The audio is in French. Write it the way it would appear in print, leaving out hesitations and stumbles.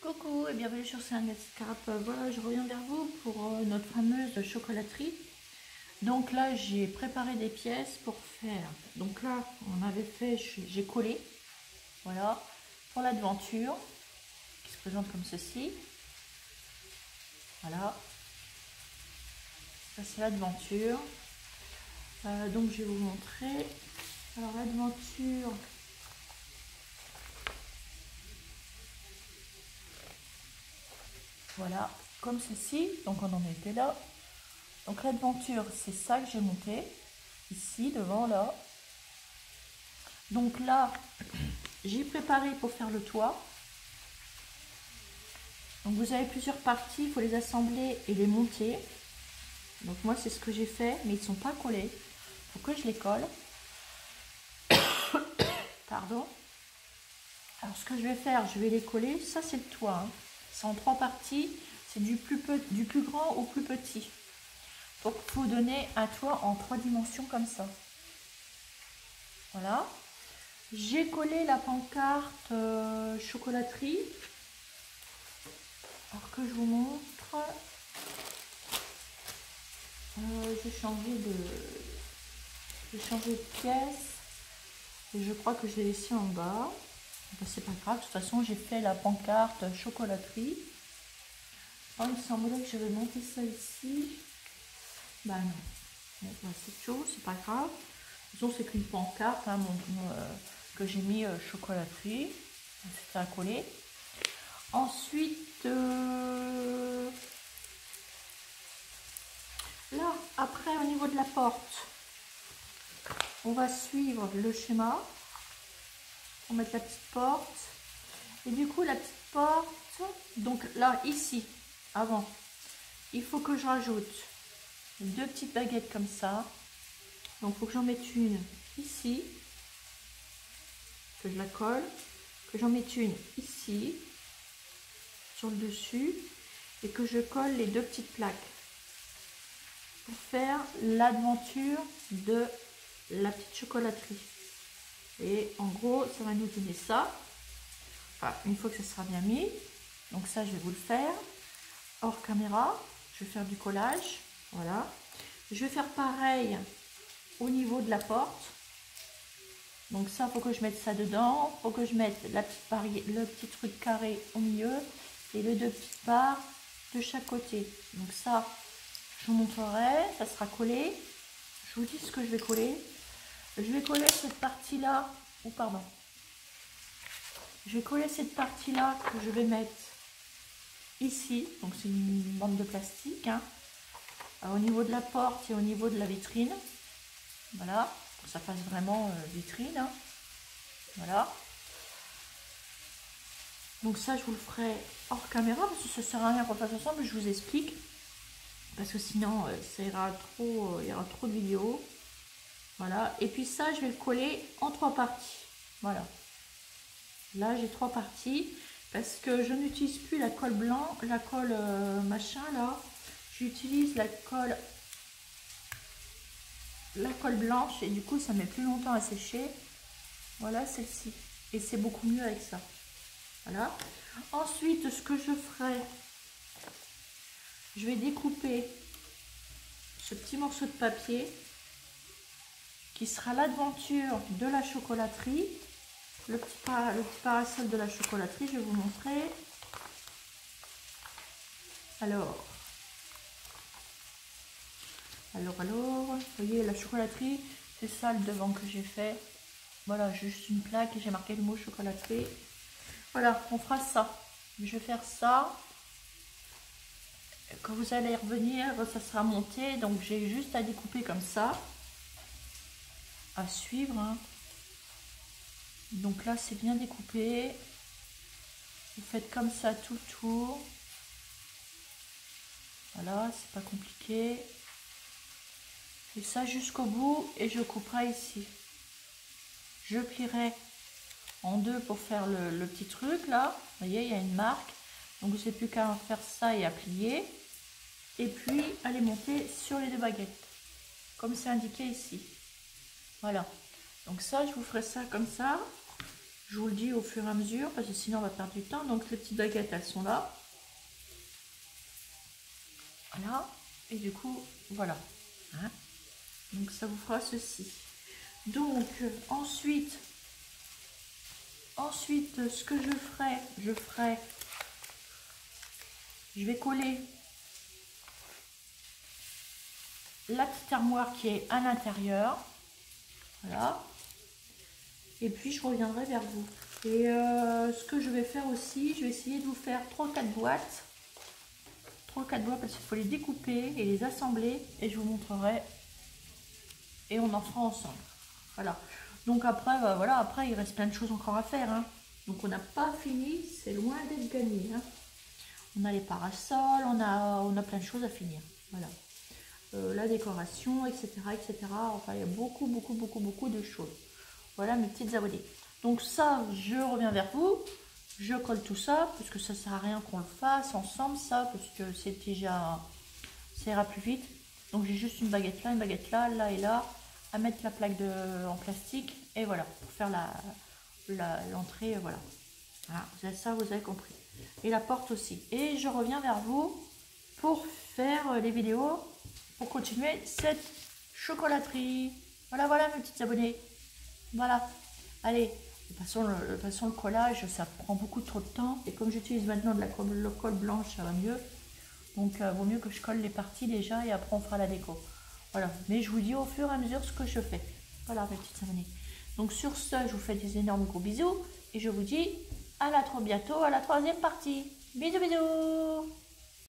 Coucou et bienvenue sur Scrap. Voilà, je reviens vers vous pour notre fameuse chocolaterie. Donc là, j'ai préparé des pièces pour faire. Donc là, on avait fait, j'ai collé, voilà, pour la devanture qui se présente comme ceci. Voilà, ça c'est la devanture. Donc je vais vous montrer. Alors la devanture. Voilà, comme ceci. Donc on en était là. Donc la devanture, c'est ça que j'ai monté. Ici, devant, là. Donc là, j'ai préparé pour faire le toit. Donc vous avez plusieurs parties, il faut les assembler et les monter. Donc moi, c'est ce que j'ai fait, mais ils ne sont pas collés. Il faut que je les colle. Pardon. Alors ce que je vais faire, je vais les coller. Ça, c'est le toit. Hein. C'est en 3 parties. C'est du plus grand au plus petit. Donc il faut donner un toit en 3 dimensions comme ça. Voilà. J'ai collé la pancarte chocolaterie. Alors que je vous montre. J'ai changé de pièce. Et je crois que je l'ai laissé en bas. Ben, c'est pas grave, de toute façon j'ai fait la pancarte chocolaterie. Oh, il semblait que je vais monter ça ici. Bah non. Bon, bah, c'est chaud, c'est pas grave. De toute façon c'est qu'une pancarte hein, que j'ai mis chocolaterie. C'était à coller. Ensuite, là, après au niveau de la porte, on va suivre le schéma. On va mettre la petite porte. Et du coup, la petite porte, donc là, ici, avant, il faut que je rajoute 2 petites baguettes comme ça. Donc, il faut que j'en mette une ici, que je la colle, que j'en mette une ici, sur le dessus, et que je colle les 2 petites plaques pour faire l'aventure de la petite chocolaterie. Et en gros, ça va nous donner ça. Enfin, une fois que ça sera bien mis. Donc ça, je vais vous le faire. Hors caméra, je vais faire du collage. Voilà. Je vais faire pareil au niveau de la porte. Donc ça, il faut que je mette ça dedans. Il faut que je mette la petite le petit truc carré au milieu. Et les 2 petites barres de chaque côté. Donc ça, je vous montrerai. Ça sera collé. Je vous dis ce que je vais coller. Je vais coller cette partie-là. Oh, pardon. Je vais coller cette partie-là que je vais mettre ici. Donc c'est une bande de plastique. Hein. Au niveau de la porte et au niveau de la vitrine. Voilà. Pour que ça fasse vraiment vitrine. Hein. Voilà. Donc ça, je vous le ferai hors caméra parce que ça ne sert à rien qu'on fasse ensemble. Je vous explique. Parce que sinon, ça ira trop, il y aura trop de vidéos. Voilà. Et puis ça, je vais le coller en 3 parties. Voilà. Là, j'ai 3 parties parce que je n'utilise plus la colle blanc, la colle machin là. J'utilise la colle blanche et du coup, ça met plus longtemps à sécher. Voilà, celle-ci. Et c'est beaucoup mieux avec ça. Voilà. Ensuite, ce que je ferai, je vais découper ce petit morceau de papier qui sera l'aventure de la chocolaterie. Le petit parasol de la chocolaterie, je vais vous montrer. Alors, vous voyez la chocolaterie, c'est ça le devant que j'ai fait. Voilà, juste une plaque et j'ai marqué le mot chocolaterie. Voilà, on fera ça. Je vais faire ça. Quand vous allez revenir, ça sera monté. Donc j'ai juste à découper comme ça. À suivre. Hein. Donc là, c'est bien découpé. Vous faites comme ça tout le tour. Voilà, c'est pas compliqué. Et ça jusqu'au bout et je couperai ici. Je plierai en 2 pour faire le petit truc là. Vous voyez, il y a une marque. Donc vous n'avez plus qu'à faire ça et à plier. Et puis à les monter sur les 2 baguettes. Comme c'est indiqué ici. Voilà. Donc ça, je vous ferai ça comme ça. Je vous le dis au fur et à mesure, parce que sinon on va perdre du temps. Donc les petites baguettes, elles sont là. Voilà. Et du coup, voilà. Hein, donc ça vous fera ceci. Donc ensuite, ce que je vais coller la petite armoire qui est à l'intérieur. Voilà. Et puis je reviendrai vers vous. Et ce que je vais faire aussi, je vais essayer de vous faire 3-4 boîtes. 3-4 boîtes parce qu'il faut les découper et les assembler. Et je vous montrerai. Et on en fera ensemble. Voilà. Donc après, voilà, après il reste plein de choses encore à faire. Hein. Donc on n'a pas fini, c'est loin d'être gagné. Hein. On a les parasols, on a plein de choses à finir. Voilà. La décoration, etc., etc. Enfin, il y a beaucoup de choses. Voilà mes petites abonnées. Donc ça, je reviens vers vous. Je colle tout ça, parce que ça sert à rien qu'on le fasse ensemble, ça, parce que c'est déjà... ça ira plus vite. Donc j'ai juste une baguette là, là et là, à mettre la plaque en plastique, et voilà, pour faire l'entrée, voilà. Voilà, ça vous avez compris. Et la porte aussi. Et je reviens vers vous pour faire les vidéos, pour continuer cette chocolaterie. Voilà, voilà mes petites abonnées. Voilà. Allez, de toute façon, le collage, ça prend beaucoup trop de temps. Et comme j'utilise maintenant de la colle blanche, ça va mieux. Donc, vaut mieux que je colle les parties déjà et après on fera la déco. Voilà. Mais je vous dis au fur et à mesure ce que je fais. Voilà, mes petites abonnées. Donc, sur ce, je vous fais des énormes gros bisous. Et je vous dis à la trop bientôt, à la troisième partie. Bisous, bisous!